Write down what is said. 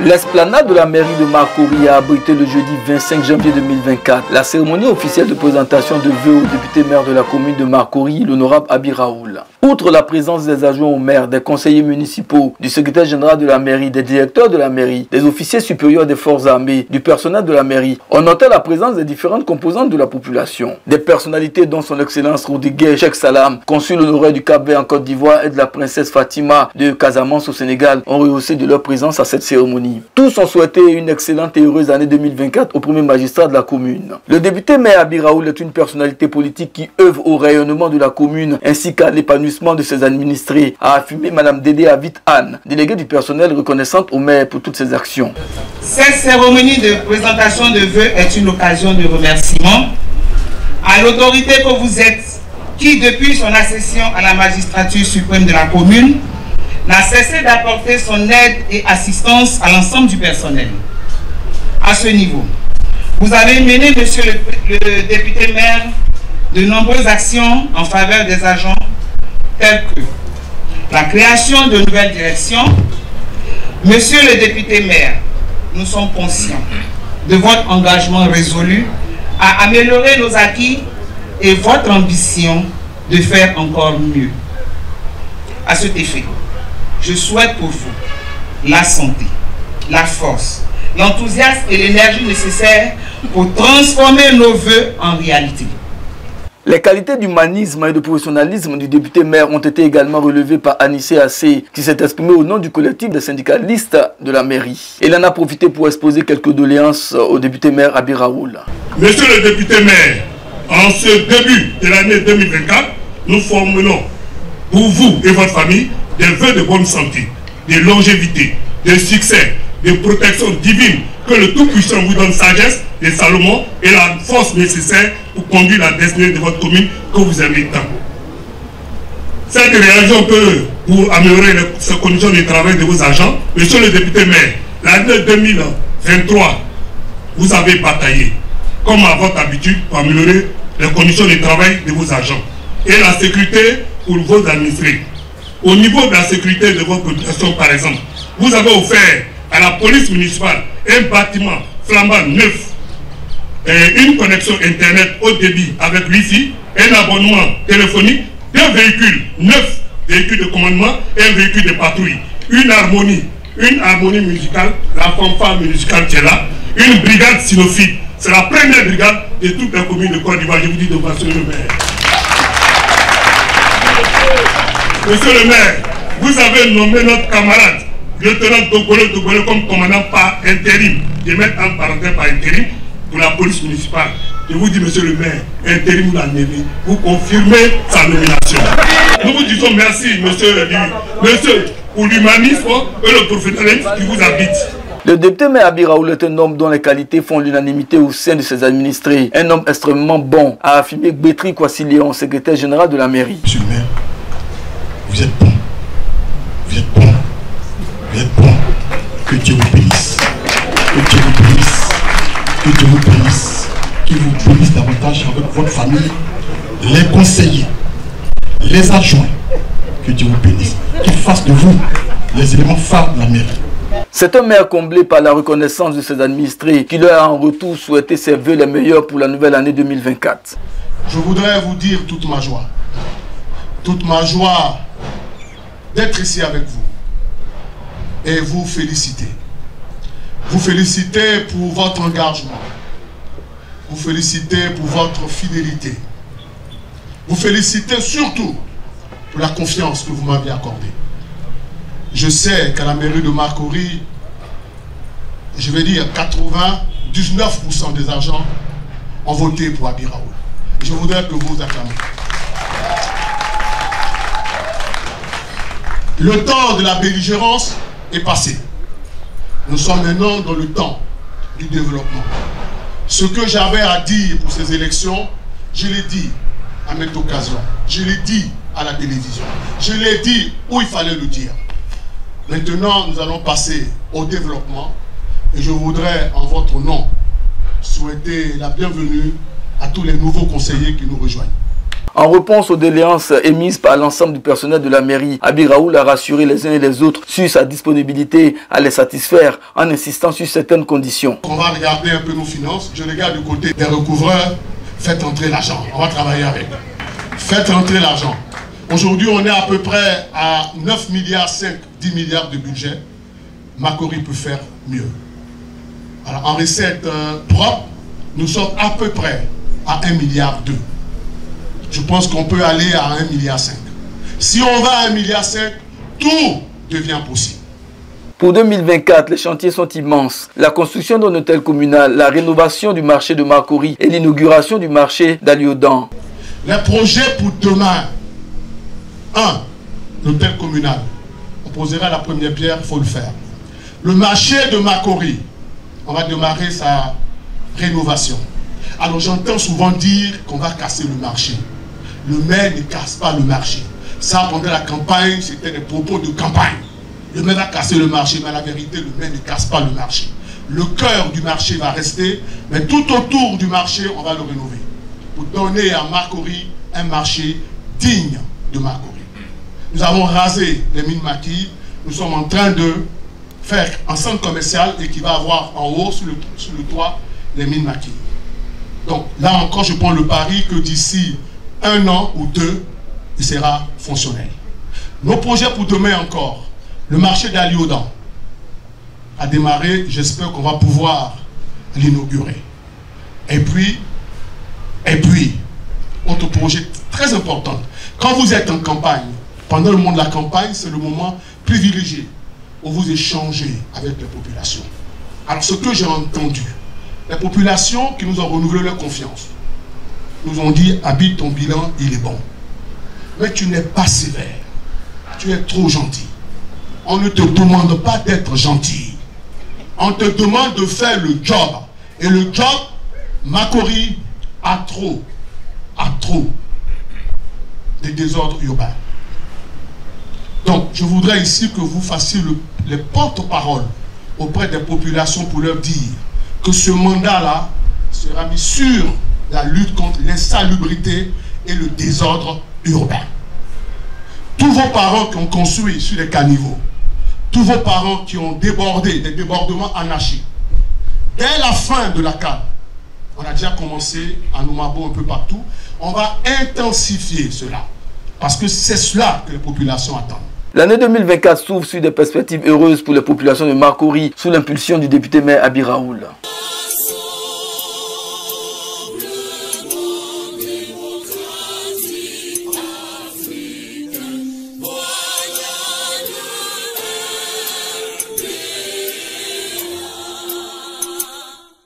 L'esplanade de la mairie de Marcory a abrité le jeudi 25 janvier 2024 la cérémonie officielle de présentation de vœux au député maire de la commune de Marcory, l'honorable Abi Raoul. Outre la présence des adjoints au maire, des conseillers municipaux, du secrétaire général de la mairie, des directeurs de la mairie, des officiers supérieurs des forces armées, du personnel de la mairie, on notait la présence des différentes composantes de la population. Des personnalités dont son excellence Rodriguez Cheikh Salam, consul honoraire du Cap-Vert en Côte d'Ivoire et de la princesse Fatima de Casamance au Sénégal, ont rehaussé de leur présence à cette cérémonie. Tous ont souhaité une excellente et heureuse année 2024 au premier magistrat de la commune. Le député maire Abi Raoul est une personnalité politique qui œuvre au rayonnement de la commune ainsi qu'à l'épanouissement de ses administrés, a affirmé Mme Dédé Avit Anne, déléguée du personnel reconnaissante au maire pour toutes ses actions. Cette cérémonie de présentation de vœux est une occasion de remerciement à l'autorité que vous êtes, qui depuis son accession à la magistrature suprême de la commune, n'a cessé d'apporter son aide et assistance à l'ensemble du personnel. À ce niveau, vous avez mené, monsieur le député maire, de nombreuses actions en faveur des agents, telles que la création de nouvelles directions. Monsieur le député maire, nous sommes conscients de votre engagement résolu à améliorer nos acquis et votre ambition de faire encore mieux. À cet effet, je souhaite pour vous la santé, la force, l'enthousiasme et l'énergie nécessaires pour transformer nos vœux en réalité. Les qualités d'humanisme et de professionnalisme du député maire ont été également relevées par Anissé Assé, qui s'est exprimé au nom du collectif des syndicalistes de la mairie. Il en a profité pour exposer quelques doléances au député maire Abi Raoul. Monsieur le député maire, en ce début de l'année 2024, nous formulons pour vous et votre famille des vœux de bonne santé, de longévité, de succès, de protection divine, que le Tout-Puissant vous donne sagesse et Salomon et la force nécessaire pour conduire la destinée de votre commune que vous aimez tant. Cette réaction peut, pour améliorer les conditions de travail de vos agents, monsieur le député maire, l'année 2023, vous avez bataillé, comme à votre habitude, pour améliorer les conditions de travail de vos agents et la sécurité pour vos administrés. Au niveau de la sécurité de votre population, par exemple, vous avez offert à la police municipale un bâtiment flambant neuf, une connexion internet haut débit avec Wi-Fi, un abonnement téléphonique, 2 véhicules, 9 véhicules de commandement et un véhicule de patrouille, une harmonie musicale, la fanfare musicale qui est là, une brigade cynophile. C'est la première brigade de toutes les communes de Côte d'Ivoire, je vous dis de passer le maire. Monsieur le maire, vous avez nommé notre camarade, lieutenant Dogolo comme commandant par intérim, je mets en parenthèse par intérim, pour la police municipale. Je vous dis, monsieur le maire, intérim ou la mairie, vous confirmez sa nomination. Nous vous disons merci, monsieur, pour l'humanisme et le professionnalisme qui vous habite. Le député maire Abi Raoul est un homme dont les qualités font l'unanimité au sein de ses administrés. Un homme extrêmement bon, a affirmé Bétri Kwasi-Léon, secrétaire général de la mairie. Monsieur le maire, vous êtes bon. Vous êtes bon. Vous êtes bon. Que Dieu vous bénisse. Que Dieu vous bénisse. Que Dieu vous bénisse. Qu'il vous bénisse davantage avec votre famille, les conseillers, les adjoints. Que Dieu vous bénisse. Qu'il fasse de vous les éléments phares de la mairie. C'est un maire comblé par la reconnaissance de ses administrés qui leur a en retour souhaité ses vœux les meilleurs pour la nouvelle année 2024. Je voudrais vous dire toute ma joie d'être ici avec vous et vous féliciter. Vous féliciter pour votre engagement, vous féliciter pour votre fidélité, vous féliciter surtout pour la confiance que vous m'avez accordée. Je sais qu'à la mairie de Marcory, je vais dire 99% des agents ont voté pour Abi Raoul. Je voudrais que vous acclamez. Le temps de la belligérance est passé. Nous sommes maintenant dans le temps du développement. Ce que j'avais à dire pour ces élections, je l'ai dit à cette occasion. Je l'ai dit à la télévision. Je l'ai dit où il fallait le dire. Maintenant, nous allons passer au développement et je voudrais, en votre nom, souhaiter la bienvenue à tous les nouveaux conseillers qui nous rejoignent. En réponse aux doléances émises par l'ensemble du personnel de la mairie, Abi Raoul a rassuré les uns et les autres sur sa disponibilité à les satisfaire en insistant sur certaines conditions. On va regarder un peu nos finances. Je regarde du côté des recouvreurs. Faites entrer l'argent. On va travailler avec. Faites entrer l'argent. Aujourd'hui, on est à peu près à 9 milliards 5, 10 milliards de budget. Makori peut faire mieux. Alors, en recette propre, nous sommes à peu près à 1 milliard 2. Je pense qu'on peut aller à 1 milliard 5. Si on va à 1 milliard 5, tout devient possible. Pour 2024, les chantiers sont immenses. La construction d'un hôtel communal, la rénovation du marché de Makori et l'inauguration du marché d'Aliodan. Les projets pour demain. 1. L'hôtel communal. On posera la première pierre, il faut le faire. Le marché de Makori, on va démarrer sa rénovation. Alors j'entends souvent dire qu'on va casser le marché. Le maire ne casse pas le marché. Ça, pendant la campagne, c'était des propos de campagne. Le maire va casser le marché, mais la vérité, le maire ne casse pas le marché. Le cœur du marché va rester, mais tout autour du marché, on va le rénover. Pour donner à Makori un marché digne de Makori. Nous avons rasé les mines maquis. Nous sommes en train de faire un centre commercial et qui va avoir en haut, sur le toit, les mines maquis. Donc là encore, je prends le pari que d'ici 1 an ou 2, il sera fonctionnel. Nos projets pour demain encore. Le marché d'Aliodan a démarré, j'espère qu'on va pouvoir l'inaugurer. Et puis, autre projet très important. Quand vous êtes en campagne, pendant le moment de la campagne, c'est le moment privilégié où vous échangez avec les populations. Alors ce que j'ai entendu, les populations qui nous ont renouvelé leur confiance, nous ont dit, Abi, ton bilan, il est bon. Mais tu n'es pas sévère, tu es trop gentil. On ne te demande pas d'être gentil. On te demande de faire le job. Et le job, Makori a trop de désordres urbains. Donc, je voudrais ici que vous fassiez les porte-paroles auprès des populations pour leur dire que ce mandat-là sera mis sur la lutte contre l'insalubrité et le désordre urbain. Tous vos parents qui ont construit sur les caniveaux, tous vos parents qui ont débordé, des débordements anarchiques, dès la fin de la CAN, on a déjà commencé à Noumabo un peu partout, on va intensifier cela. Parce que c'est cela que les populations attendent. L'année 2024 s'ouvre sur des perspectives heureuses pour les populations de Makori sous l'impulsion du député maire Abi Raoul.